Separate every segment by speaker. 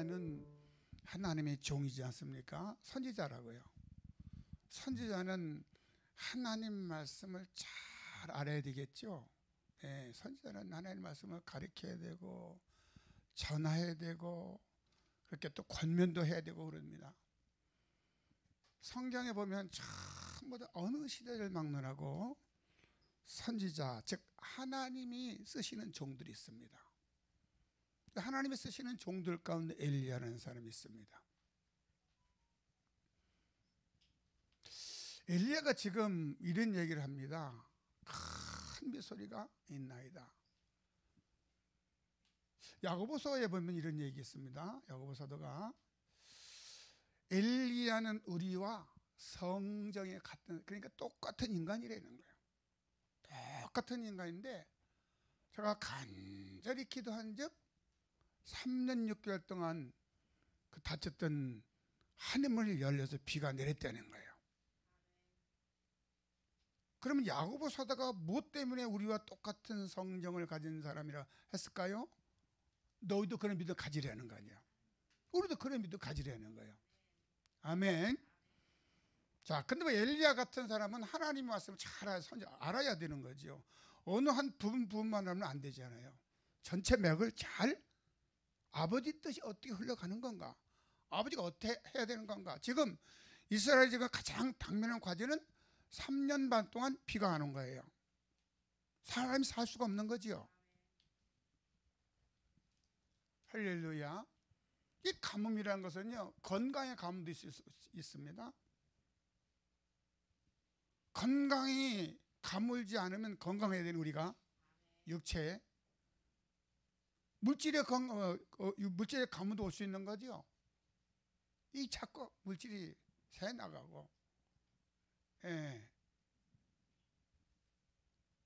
Speaker 1: 엘리야는 하나님의 종이지 않습니까? 선지자라고요. 선지자는 하나님 말씀을 잘 알아야 되겠죠. 예, 선지자는 하나님 말씀을 가르쳐야 되고 전해야 되고 그렇게 또 권면도 해야 되고 그럽니다. 성경에 보면 전부 다 어느 시대를 막론하고 선지자, 즉 하나님이 쓰시는 종들이 있습니다. 하나님이 쓰시는 종들 가운데 엘리야라는 사람이 있습니다. 엘리야가 지금 이런 얘기를 합니다. 큰 빗소리가 있나이다. 야고보서에 보면 이런 얘기 있습니다. 야고보 사도가 엘리야는 우리와 성정에 같은, 그러니까 똑같은 인간이라는 거예요. 똑같은 인간인데 제가 간절히 기도한 즉 3년 6개월 동안 그 닫혔던 하늘문이 열려서 비가 내렸다는 거예요. 그러면 야고보 사도가 무엇 때문에 우리와 똑같은 성정을 가진 사람이라 했을까요? 너희도 그런 믿음 가지려는 거 아니야. 우리도 그런 믿음 가지려는 거예요. 아멘. 자, 근데 뭐 엘리야 같은 사람은 하나님 말씀을 잘 알아야 되는 거죠. 어느 한 부분만 하면 안 되잖아요. 전체 맥을 잘, 아버지 뜻이 어떻게 흘러가는 건가, 아버지가 어떻게 해야 되는 건가. 지금 이스라엘이 지금 가장 당면한 과제는 3년 반 동안 비가 안 온 거예요. 사람이 살 수가 없는 거지요. 할렐루야. 이 가뭄이라는 것은요, 건강의 가뭄도 있습니다. 건강이 가물지 않으면 건강해야 되는 우리가 육체, 물질의 가뭄도 올 수 있는 거죠. 이 자꾸 물질이 새 나가고, 예,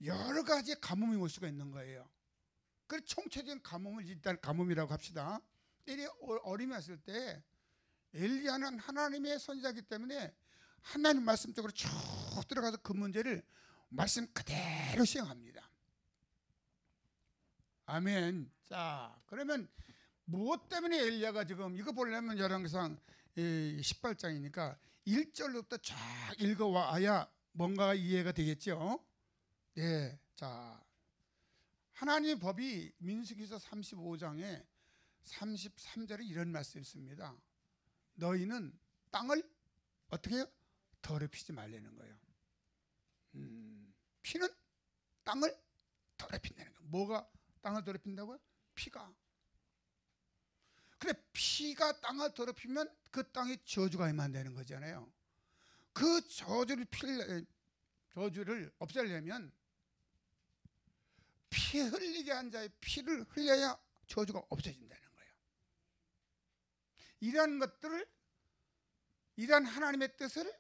Speaker 1: 여러 가지 가뭄이 올 수가 있는 거예요. 그래서 총체적인 가뭄을 일단 가뭄이라고 합시다. 이 어림이 왔을 때 엘리야는 하나님의 선지자이기 때문에 하나님 말씀 쪽으로 쭉 들어가서 그 문제를 말씀 그대로 시행합니다. 아멘. 자, 그러면 무엇 때문에 엘리야가 지금 이거 보려면 열왕기상 18장이니까 1절부터 쫙 읽어와야 뭔가 이해가 되겠죠. 예. 자, 하나님의 법이 민수기서 35장에 33절에 이런 말씀이 있습니다. 너희는 땅을 어떻게 해요? 더럽히지 말라는 거예요. 피는 땅을 더럽힌다는 거예요. 뭐가 땅을 더럽힌다고요? 피가. 근데 피가 땅을 더럽히면 그 땅에 저주가 임한다는 거잖아요. 그 저주를 없애려면 피 흘리게 한 자의 피를 흘려야 저주가 없어진다는 거예요. 이러한 것들을, 이러한 하나님의 뜻을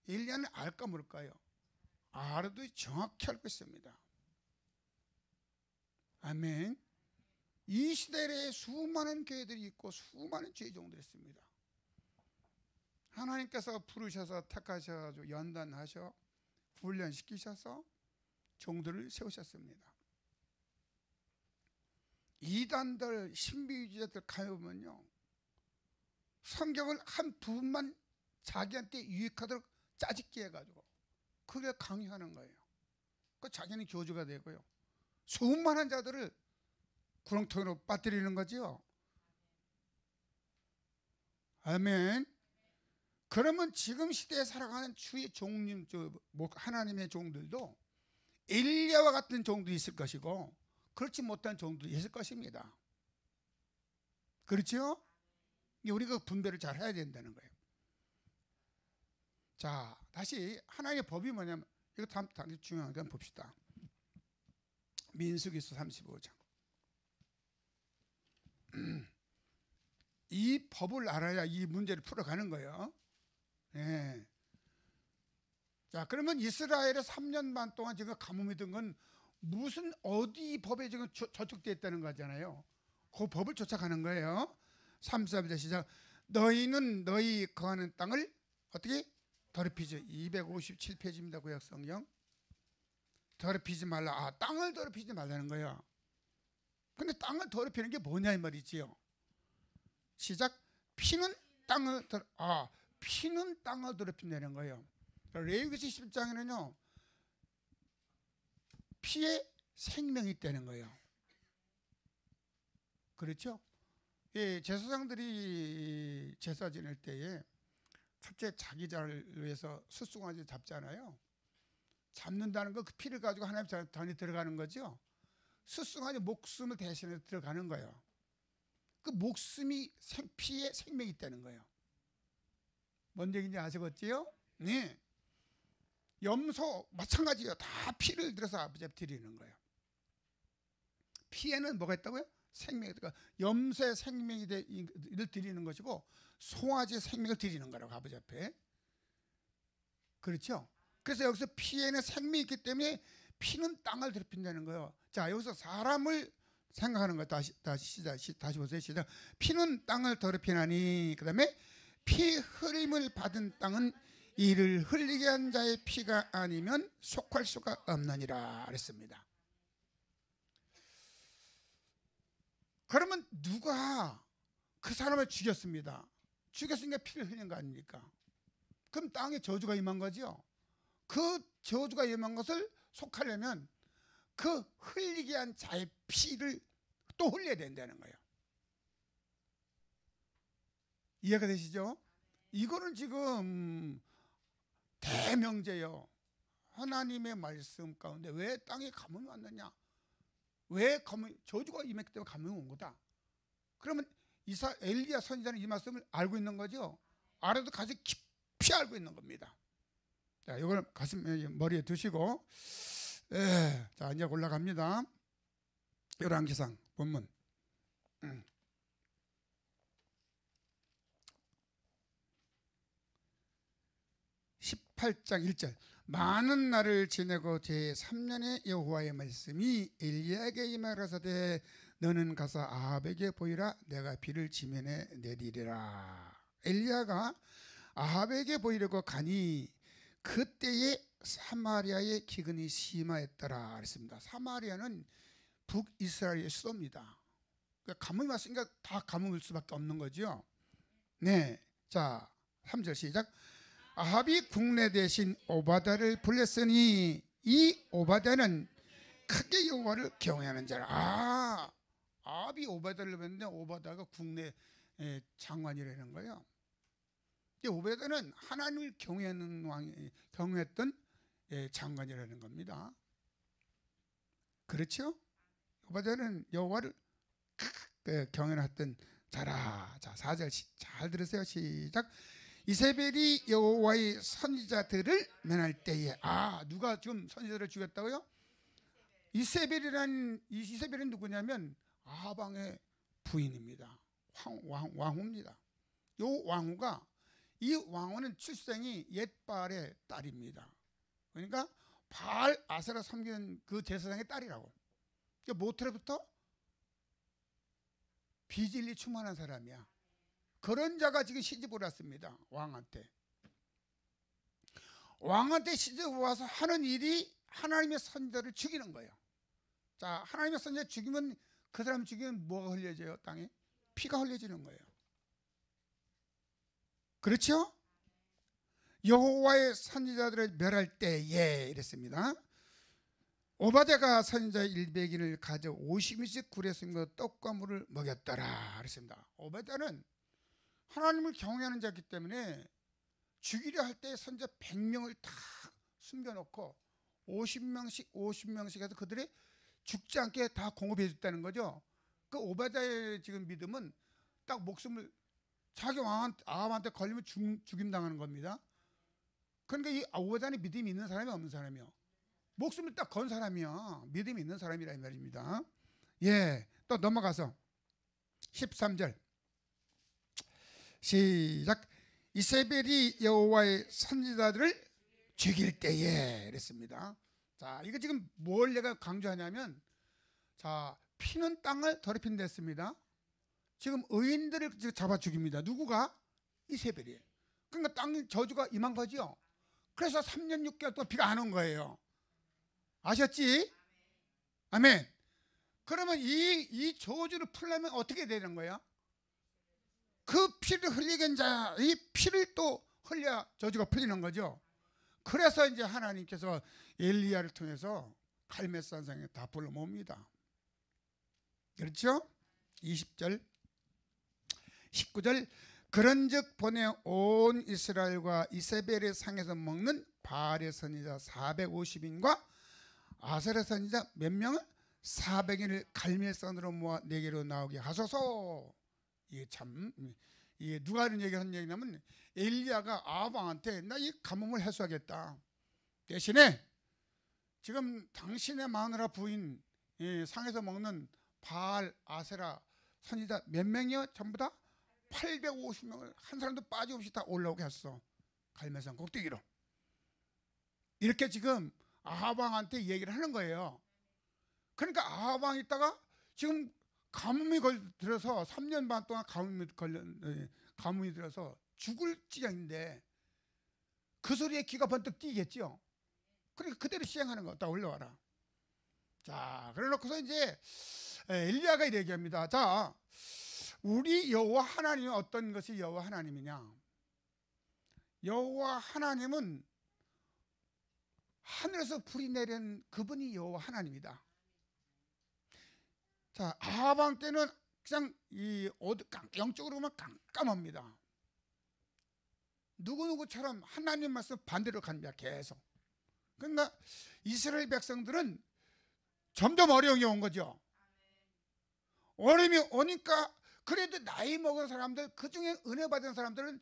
Speaker 1: 엘리야는 알까 모를까요? 알아도 정확히 알고 있습니다. 아멘. 이 시대에 수많은 교회들이 있고 수많은 죄종들이 있습니다. 하나님께서 부르셔서 택하셔서 연단하셔 훈련시키셔서 종들을 세우셨습니다. 이단들, 신비주의자들 가보면요, 성경을 한 부분만 자기한테 유익하도록 짜집기 해가지고 그게 강요하는 거예요. 그 자기는 교주가 되고요, 수많은 자들을 구렁텅이로 빠뜨리는 거지요. 아멘. 그러면 지금 시대에 살아가는 주의 종님, 하나님의 종들도 엘리야와 같은 종들이 있을 것이고 그렇지 못한 종들이 있을 것입니다. 그렇죠? 우리가 분별을 잘 해야 된다는 거예요. 자, 다시 하나님의 법이 뭐냐면, 이거 당연히 중요한 건 봅시다. 민수기서 35장. 이 법을 알아야 이 문제를 풀어가는 거예요. 네. 자, 그러면 이스라엘에 3년 반 동안 지금 가뭄이 든 건 무슨 어디 법에 지금 저촉되어 있다는 거잖아요. 그 법을 쫓아가는 거예요. 33절 시작. 너희는 너희 거하는 땅을 어떻게? 더럽히지. 257페이지입니다. 구약성경. 더럽히지 말라. 아, 땅을 더럽히지 말라는 거예요. 근데 땅을 더럽히는 게 뭐냐 이 말이지요. 시작. 피는 땅을 더럽힌다는 거예요. 레위기서 10장에는요 피에 생명이 있다는 거예요. 그렇죠? 예, 제사장들이 제사 지낼 때에 첫째 자기자를 위해서 숫송아지 잡잖아요. 잡는다는 거 그 피를 가지고 하나님 전에 들어가는 거죠. 숫송아지 목숨을 대신해 들어가는 거예요. 그 목숨이 피에 생명이 있다는 거예요. 뭔 얘기인지 아시겠지요? 네. 염소 마찬가지예요. 다 피를 들어서 아버지 앞에 드리는 거예요. 피에는 뭐가 있다고요? 생명이. 그러니까 염소의 생명을 드리는 것이고 송아지의 생명을 드리는 거라고 아버지 앞에. 그렇죠? 그래서 여기서 피에는 생명이 있기 때문에 피는 땅을 더럽힌다는 거예요. 자, 여기서 사람을 생각하는 거 다시 보세요. 시작. 피는 땅을 더럽히나니, 그 다음에 피 흘림을 받은 땅은 이를 흘리게 한 자의 피가 아니면 속할 수가 없느니라 그랬습니다. 그러면 누가 그 사람을 죽였습니다. 죽였으니까 피를 흘린 거 아닙니까? 그럼 땅에 저주가 임한 거죠. 그 저주가 임한 것을 속하려면 그 흘리게 한 자의 피를 또 흘려야 된다는 거예요. 이해가 되시죠? 이거는 지금 대명제요. 하나님의 말씀 가운데 왜 땅에 가뭄이 왔느냐? 왜 저주가 임했기 때문에 가뭄이 온 거다. 그러면 엘리야 선지자는 이 말씀을 알고 있는 거죠. 알아도 가장 깊이 알고 있는 겁니다. 자, 이걸 가슴 머리에 두시고, 자, 이제 올라갑니다. 열왕기상 본문. 18장 1절. 많은 날을 지내고 제3년에 여호와의 말씀이 엘리야에게 임하라사대 너는 가서 아합에게 보이라 내가 비를 지면에 내리리라. 엘리야가 아합에게 보이려고 가니 그때에 사마리아의 기근이 심하였더라 그랬습니다. 사마리아는 북이스라엘의 수도입니다. 그러니까 가뭄이 왔으니까 다 가뭄일 수밖에 없는 거죠. 네, 자 3절 시작. 아합이 국내 대신 오바다를 불렀으니 이 오바다는 크게 여호와를 경외하는 자라. 아합이 오바다를 불렀는데 오바다가 국내 장관이라는 거예요. 이 오바다는 하나님을 경외했던 장관이라는 겁니다. 그렇죠? 오바다는 여호와를 경외했던 자라. 자 4절 잘 들으세요. 시작. 이세벨이 여호와의 선지자들을 면할 때에 누가 지금 선지자를 죽였다고요? 이세벨은 누구냐면 아방의 부인입니다. 왕후입니다. 이 왕후가 이 왕후는 출생이 옛발의 딸입니다. 그러니까 바알 아세라 섬기는 그 제사장의 딸이라고. 그러니까 모태로부터 비질리 충만한 사람이야. 그런 자가 지금 시집을 왔습니다. 왕한테 시집을 와서 하는 일이 하나님의 선지자를 죽이는 거예요. 자, 하나님의 선지자 죽이면 그 사람 죽이면 뭐가 흘려져요? 땅에 피가 흘려지는 거예요. 그렇죠? 여호와의 선지자들을 멸할 때에 이랬습니다. 오바댜가 선지자 100인을 가져 50인씩 굴에 숨겨 떡과 물을 먹였더라 그랬습니다. 오바댜는 하나님을 경외하는 자이기 때문에 죽이려 할 때 선지자 100명을 다 숨겨놓고 50명씩 해서 그들이 죽지 않게 다 공급해 줬다는 거죠. 그 오바댜의 지금 믿음은 딱 목숨을 자기 아합한테 걸리면 죽임당하는 겁니다. 그러니까 이 오바댜는 믿음이 있는 사람이 없는 사람이요. 목숨을 딱 건 사람이야. 믿음이 있는 사람이라 이 말입니다. 예, 또 넘어가서 13절 시작. 이세벨이 여호와의 선지자들을 죽일 때에 이랬습니다. 자, 이거 지금 뭘 내가 강조하냐면, 자, 피는 땅을 더럽힌다 했습니다. 지금 의인들을 잡아 죽입니다. 누구가? 이세벨이에요. 그러니까 땅 저주가 임한 거죠. 그래서 3년 6개월 동안 비가 안 온 거예요. 아셨지? 아멘. 그러면 이 저주를 풀려면 어떻게 되는 거야? 그 피를 흘리게 자, 이 피를 또 흘려야 저주가 풀리는 거죠. 그래서 이제 하나님께서 엘리야를 통해서 갈멜산성에 다 불러 모읍니다. 그렇죠? 20절 19절 그런즉 보내 온 이스라엘과 이세벨의 상에서 먹는 바알의 선지자 450인과 아세라 선지자 몇 명을 400인을 갈멜산으로 모아 내게로 나오게 하소서. 이게 참 이게 누가 이런 얘기를 하는 얘기냐면 엘리야가 아합왕한테 나 이 가뭄을 해소하겠다. 대신에 지금 당신의 마누라 부인 상에서 먹는 바알 아세라 선지자 몇 명이요? 전부 다 850명을 한 사람도 빠짐없이 다 올라오게 했어. 갈멜산 꼭대기로. 이렇게 지금 아합왕한테 얘기를 하는 거예요. 그러니까 아합왕이 있다가 지금 가뭄이 들어서 3년 반 동안 가뭄이 들어서 죽을 지경인데 그 소리에 귀가 번뜩 뛰겠죠. 그러니까 그대로 시행하는 거. 다 올라와라. 자, 그래놓고서 이제 엘리야가 이렇게 얘기합니다. 자, 우리 여호와 하나님은 어떤 것이 여호와 하나님이냐? 여호와 하나님은 하늘에서 불이 내린 그분이 여호와 하나님이다. 자, 아합왕 때는 그냥 영적으로 보면 깜깜합니다. 누구누구처럼 하나님 말씀 반대로 갑니다. 계속. 그러니까 이스라엘 백성들은 점점 어려움이 온 거죠. 어려움이 오니까 그래도 나이 먹은 사람들, 그중에 은혜 받은 사람들은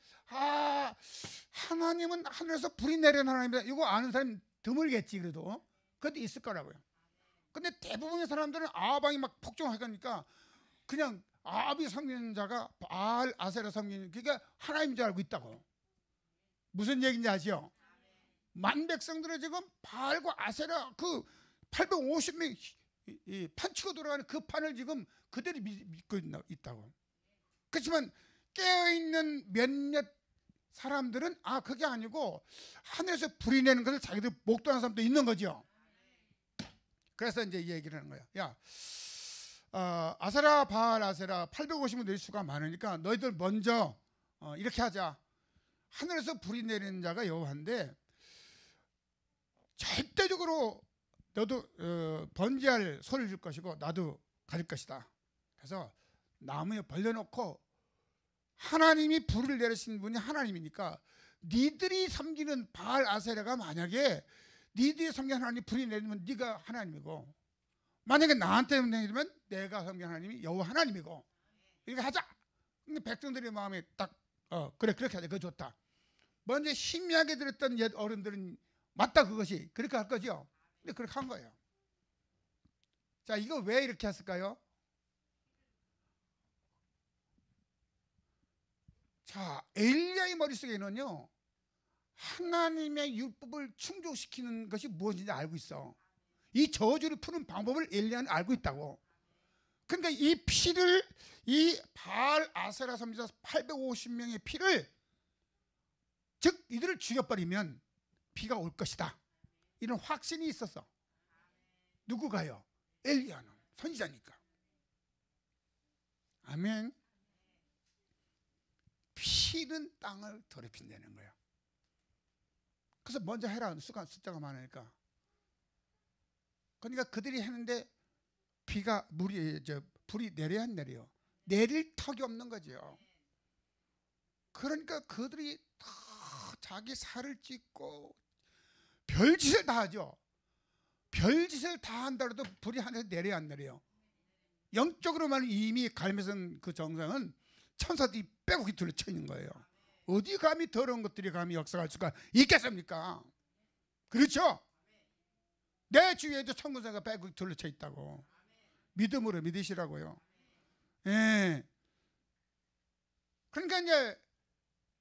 Speaker 1: 하나님은 하늘에서 불이 내리는 하나님이다. 이거 아는 사람이 드물겠지. 그래도 있을 거라고요. 근데 대부분의 사람들은 아합왕이 막 폭정하니까 그냥 아합이 섬기는 자가 바알 아세라 섬기는, 그러니까 하나님인 줄 알고 있다고. 무슨 얘기인지 아시죠? 만 백성들은 지금 바알과 아세라 그 850명 판치고 돌아가는 그 판을 지금 그대로 믿고 있다고. 그렇지만 깨어있는 몇몇 사람들은 그게 아니고 하늘에서 불이 내는 것을 자기들 목도하는 사람도 있는 거죠. 그래서 이제 이 얘기를 하는 거야. 야, 아세라 바알 아세라 850명 낼 수가 많으니까 너희들 먼저 이렇게 하자. 하늘에서 불이 내리는 자가 여호와인데 절대적으로 너도 번제할 소리를 줄 것이고 나도 가질 것이다. 그래서 나무에 벌려놓고 하나님이 불을 내리신 분이 하나님이니까 니들이 섬기는 바알 아세라가 만약에 니들이 섬기는 하나님이 불이 내리면 네가 하나님이고, 만약에 나한테 내리면 내가 섬기는 하나님이 여호와 하나님이고, 이렇게 하자. 근데 백성들의 마음에 딱 그래 그렇게 하자. 그거 좋다. 먼저 희미하게 들었던 옛 어른들은 맞다, 그것이 그렇게 할 거죠. 근데 그렇게 한 거예요. 자, 이거 왜 이렇게 했을까요? 자, 엘리야의 머릿속에는요 하나님의 율법을 충족시키는 것이 무엇인지 알고 있어. 이 저주를 푸는 방법을 엘리야는 알고 있다고. 그러니까 이 피를, 이 바알 아세라 선지자 850명의 피를, 즉 이들을 죽여버리면 비가 올 것이다, 이런 확신이 있었어. 누구가요? 엘리야는 선지자니까. 아멘. 피는 땅을 더럽힌다는 거야. 그래서 먼저 해라. 숫자가 많으니까. 그러니까 그들이 했는데 불이 내려야 안 내려요? 내릴 턱이 없는 거죠. 그러니까 그들이 다 자기 살을 찢고 별짓을 다 하죠. 별짓을 다 한다고 해도 불이 하늘에서 내려야 안 내려요? 영적으로 말하면 이미 갈멜산 그 정상은 천사들이 빼곡히 둘러쳐 있는 거예요. 어디 감히 더러운 것들이 감히 역사할 수가 있겠습니까? 그렇죠? 내 주위에도 천군사가 빼곡히 둘러쳐 있다고. 믿음으로 믿으시라고요. 예. 그러니까 이제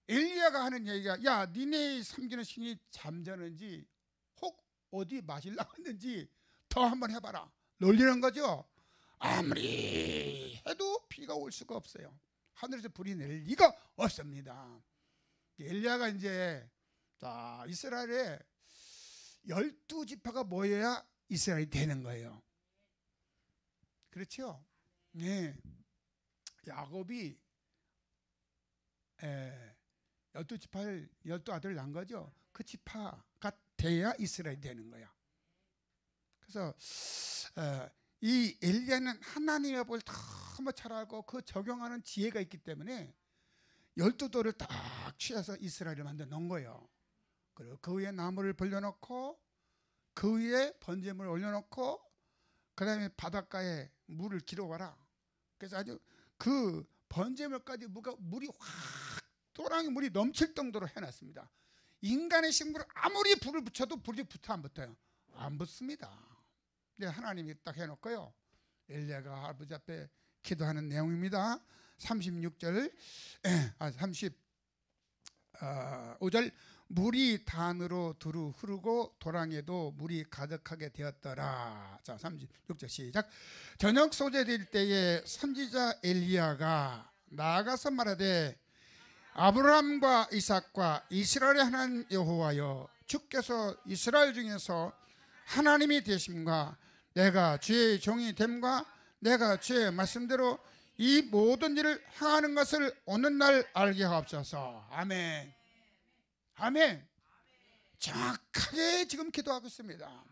Speaker 1: 엘리야가 하는 얘기가, 야, 니네 섬기는 신이 잠자는지 혹 어디 마실 나갔는지 더 한번 해봐라. 놀리는 거죠. 아무리 해도 비가 올 수가 없어요. 하늘에서 불이 내릴 리가 없습니다. 엘리야가 이제 자, 이스라엘에 12지파가 모여야 이스라엘이 되는 거예요. 그렇죠? 네. 야곱이 12지파를 12아들을 낳은 거죠. 그 지파가 돼야 이스라엘이 되는 거야. 그래서 이 엘리야는 하나님의 법을 너무 잘 알고 그 적용하는 지혜가 있기 때문에 12돌을 딱 취해서 이스라엘을 만들어 놓은 거예요. 그리고 그 위에 나무를 벌려놓고 그 위에 번제물을 올려놓고 그 다음에 바닷가에 물을 길어와라. 그래서 아주 그 번제물까지 물이 확 또랑이 물이 넘칠 정도로 해놨습니다. 인간의 식물을 아무리 불을 붙여도 불이 붙어 안 붙어요? 안 붙습니다. 근데 하나님이 딱 해놓고요. 엘리야가 아버지 앞에 기도하는 내용입니다. 36절, 35절 물이 단으로 두루 흐르고 도랑에도 물이 가득하게 되었더라. 자, 36절 시작. 저녁 소재될 때에 선지자 엘리야가 나아가서 말하되 아브라함과 이삭과 이스라엘의 하나님 여호와여, 주께서 이스라엘 중에서 하나님이 되심과 내가 주의 종이 됨과 내가 주의 말씀대로 이 모든 일을 행하는 것을 오늘날 알게 하옵소서. 아멘. 아멘. 정확하게 지금 기도하고 있습니다.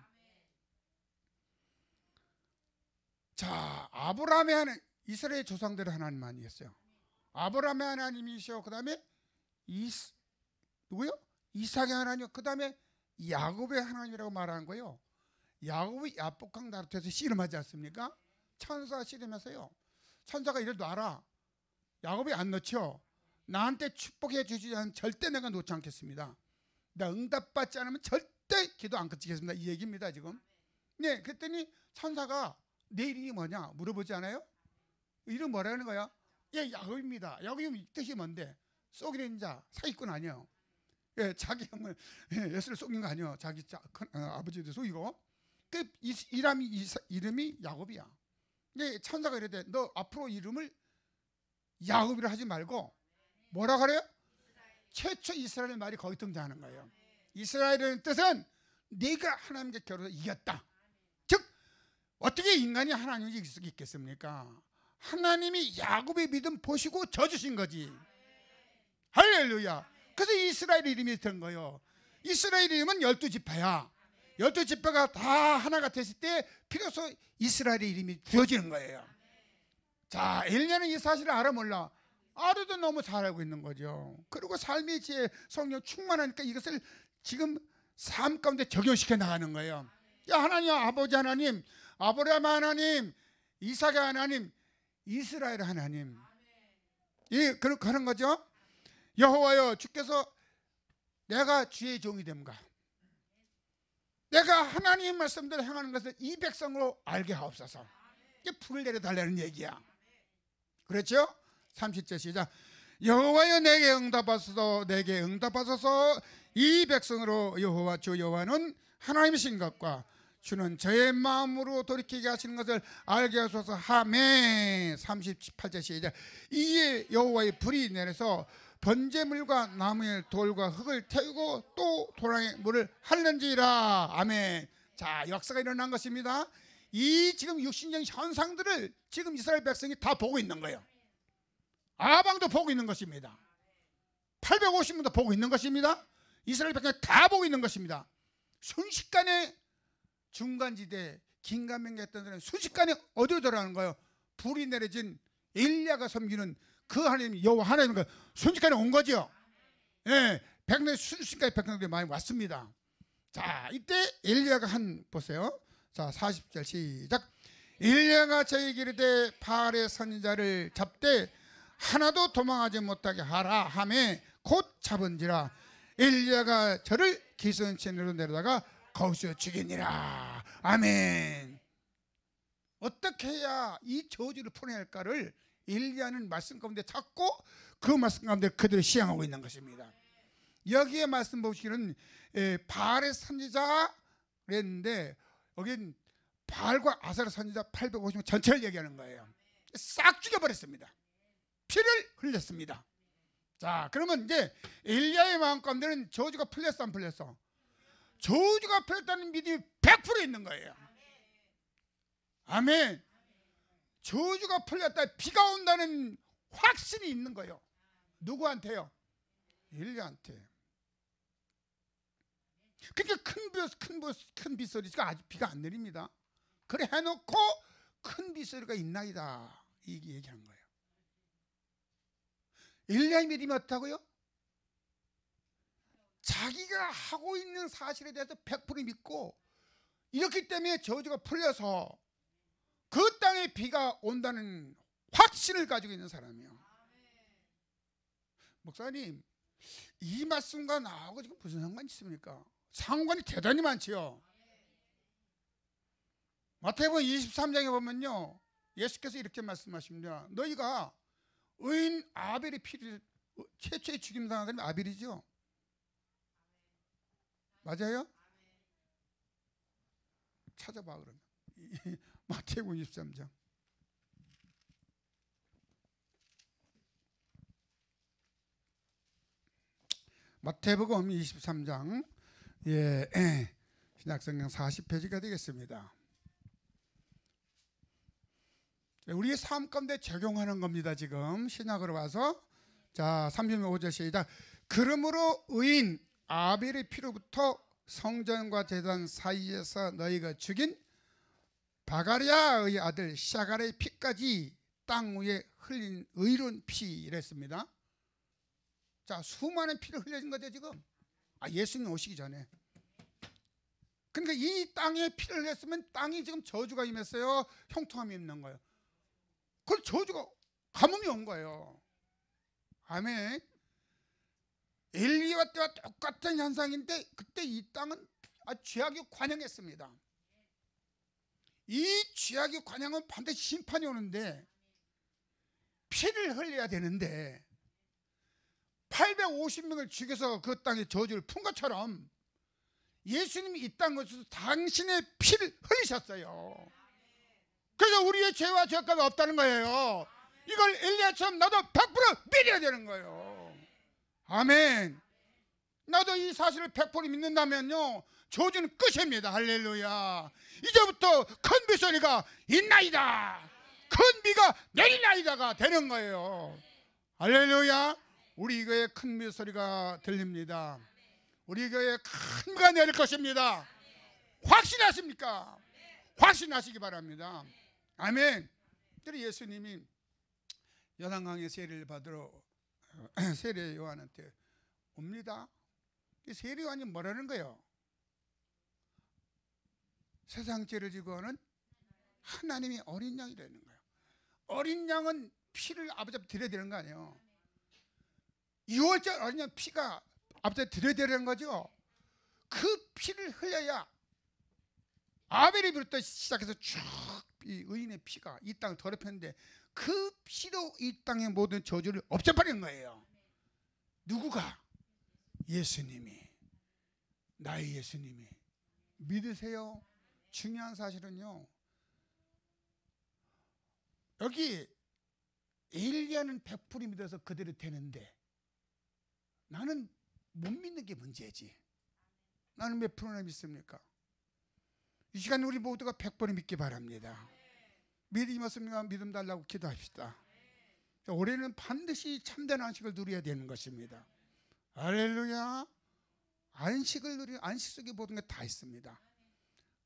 Speaker 1: 자, 아브라함의 하나님, 이스라엘 조상들의 하나님 아니겠어요? 아브라함의 하나님이시오. 그 다음에 누구요? 이삭의 하나님. 그 다음에 야곱의 하나님이라고 말하는 거예요. 야곱이 야복강 나루터에서 씨름하지 않습니까? 천사 씨름해서요. 천사가 이래 놔라. 야곱이 안 넣죠. 나한테 축복해 주지 않으면 절대 내가 놓지 않겠습니다. 나 응답받지 않으면 절대 기도 안 그치겠습니다. 이 얘기입니다 지금. 네, 그랬더니 천사가 내 이름이 뭐냐 물어보지 않아요? 이름 뭐라는 거야? 예, 야곱입니다. 야곱이 뜻이 뭔데? 속이는 자, 사기꾼 아니에요. 예, 자기 형을 예수를 속인 거 아니에요. 자기 아버지도 속이고. 그 이름이 야곱이야. 예, 천사가 이랬대. 너 앞으로 이름을 야곱이라 하지 말고 뭐라 그래요? 최초 이스라엘의 말이 거기 등장하는 거예요. 이스라엘이라는 뜻은 네가 하나님께 겨루어 이겼다. 즉 어떻게 인간이 하나님을 이길 수 있겠습니까? 하나님이 야곱의 믿음 보시고 져주신 거지. 할렐루야. 그래서 이스라엘 이름이 된 거예요. 이스라엘 이름은 12지파야. 12지파가 다 하나가 됐을 때 비로소 이스라엘의 이름이 되어지는 거예요. 자, 엘리야는 이 사실을 알아 몰라? 알아도 너무 잘 알고 있는 거죠. 그리고 삶의 지혜 성령 충만하니까 이것을 지금 삶 가운데 적용시켜 나가는 거예요. 야, 하나님, 아버지 하나님, 아브라함 하나님, 이삭의 하나님, 이스라엘 하나님. 예, 그런 거죠. 여호와여, 주께서 내가 주의 종이 됨과 내가 하나님 말씀대로 행하는 것을 이 백성으로 알게 하옵소서. 이게 불을 내려달라는 얘기야. 그렇죠? 30절 시작. 여호와여, 내게 응답하소서. 이 백성으로 여호와 주 여호와는 하나님이신 것과 주는 저의 마음으로 돌이키게 하시는 것을 알게 하소서. 아멘. 38절 시작. 이에 여호와의 불이 내려서 번제물과 나무의 돌과 흙을 태우고 또 도랑에 물을 할는지라. 아멘. 자, 역사가 일어난 것입니다. 이 지금 육신적 현상들을 지금 이스라엘 백성이 다 보고 있는 거예요. 아방도 보고 있는 것입니다. 850명도 보고 있는 것입니다. 이스라엘 백성이 다 보고 있는 것입니다. 순식간에 중간지대 긴가민가했던 사람이 순식간에 어디로 돌아가는 거예요? 불이 내려진 엘리야가 섬기는 그 하나님 여호와 하나님과 순식간에 온 거죠. 예, 백성이 순식간에 백성들이 많이 왔습니다. 자, 이때 엘리야가 보세요. 자, 40절 시작. 엘리야가 저에게 이르되 바알의 선지자를 잡되 하나도 도망하지 못하게 하라 하매 곧 잡은지라. 엘리야가 저를 기선천으로 내려다가 거기서 죽이니라. 아멘. 어떻게 해야 이 저주를 풀어야 할까를 엘리야는 말씀 가운데 찾고 그 말씀 가운데 그대로 시행하고 있는 것입니다. 여기에 말씀 보시기는 바알의 선지자 그랬는데 여긴 바알과 아사랴 선지자 850명 전체를 얘기하는 거예요. 싹 죽여버렸습니다. 피를 흘렸습니다. 자, 그러면 이제 엘리야의 마음 가운데는 저주가 풀렸어, 안 풀렸어? 저주가 풀렸다는 믿음이 100% 있는 거예요. 아멘. 저주가 풀렸다, 비가 온다는 확신이 있는 거예요. 누구한테요? 엘리야한테. 그러니까 큰 빗소리가 아직 비가 안 내립니다. 그래 해놓고 큰 빗소리가 있나이다 이 얘기하는 거예요. 엘리야의 믿음이 어떻다고요? 자기가 하고 있는 사실에 대해서 100% 믿고 이렇기 때문에 저주가 풀려서 그 땅에 비가 온다는 확신을 가지고 있는 사람이에요. 목사님, 이 말씀과 나하고 지금 무슨 상관이 있습니까? 상관이 대단히 많지요. 마태복음 23장에 보면요, 예수께서 이렇게 말씀하십니다. 너희가 의인 아벨의 피를 최초에 죽임당한 사람이 아벨이죠. 맞아요? 찾아봐 그러면. 마태복음 23장. 마태복음 23장. 신약성경 40페이지가 되겠습니다. 우리의 삶 가운데 적용하는 겁니다. 지금 신약으로 와서 자 35절 시작. 그러므로 의인 아벨의 피로부터 성전과 제단 사이에서 너희가 죽인 바가랴의 아들 샤갈의 피까지 땅 위에 흘린 의로운 피 이랬습니다. 자, 수많은 피를 흘려진 거죠 지금. 예수님 오시기 전에. 그러니까 이 땅에 피를 흘렸으면 땅이 지금 저주가 임했어요. 형통함이 있는 거예요. 그걸 저주가 가뭄이 온 거예요. 아멘. 엘리야 때와 똑같은 현상인데 그때 이 땅은 죄악이 관영했습니다. 이 죄악이 관영은 반드시 심판이 오는데 피를 흘려야 되는데 850명을 죽여서 그 땅에 저주를 푼 것처럼 예수님이 이 땅에서 당신의 피를 흘리셨어요. 그래서 우리의 죄와 죄값이 없다는 거예요. 이걸 엘리야처럼 나도 100% 믿어야 되는 거예요. 아멘. 나도 이 사실을 100% 믿는다면요 저주는 끝입니다. 할렐루야. 이제부터 큰 빗소리가 있나이다, 큰 비가 내리나이다가 되는 거예요. 할렐루야. 우리 교회에 큰 빗소리가 들립니다. 우리 교회에 큰 비가 내릴 것입니다. 확신하십니까? 확신하시기 바랍니다. 아멘. 그래서 예수님이 요단강에 세례를 받으러 세례 요한한테 옵니다. 세례 요한이 뭐라는 거예요? 세상 죄를 지고 오는 하나님의 어린 양이라는 거예요. 어린 양은 피를 아버지 앞에 드려야 되는 거 아니에요. 2월절 어린 양 피가 아버지 앞에 드려야 되는 거죠. 그 피를 흘려야 아벨이부터 시작해서 쭉 이 의인의 피가 이 땅을 더럽혔는데 그 피로 이 땅의 모든 저주를 없애버리는 거예요. 누구가? 예수님이. 나의 예수님이. 믿으세요? 중요한 사실은요, 여기 엘리야는 100% 믿어서 그대로 되는데 나는 못 믿는 게 문제지. 나는 몇 프로나 믿습니까? 이 시간 우리 모두가 100% 믿기 바랍니다. 믿음이 없습니까? 믿음 달라고 기도합시다. 올해는 반드시 참된 안식을 누려야 되는 것입니다. 할렐루야. 안식을 누리는, 안식 속에 모든 게 다 있습니다.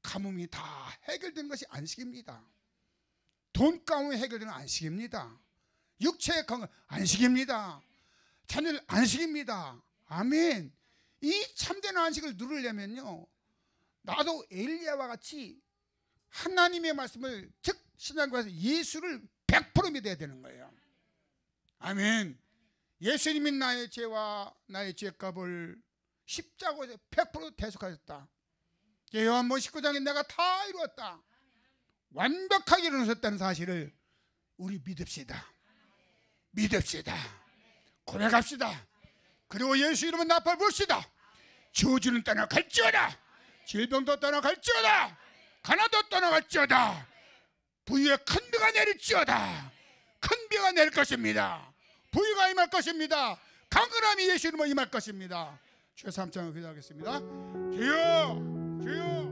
Speaker 1: 가뭄이 다 해결되는 것이 안식입니다. 돈 가뭄이 해결되는 안식입니다. 육체의 건강 안식입니다. 자녀들 안식입니다. 아멘. 이 참된 안식을 누리려면요, 나도 엘리야와 같이 하나님의 말씀을, 즉 신약에서 예수를 100% 믿어야 되는 거예요. 아멘. 예수님이 나의 죄와 나의 죄값을 십자가에서 100% 대속하셨다. 요한복음 19장에 내가 다 이루었다, 완벽하게 이루셨다는 사실을 우리 믿읍시다. 믿읍시다. 고백합시다. 그리고 예수 이름은 나팔 불시다. 저주는 떠나갈지어다. 질병도 떠나갈지어다. 가난도 떠나갈지어다. 부유에 큰 비가 내릴지어다. 큰 비가 내릴 것입니다. 부유가 임할 것입니다. 강건함이 예수 이름으로 임할 것입니다. 주여 3장을 기도하겠습니다. 주여, 주여.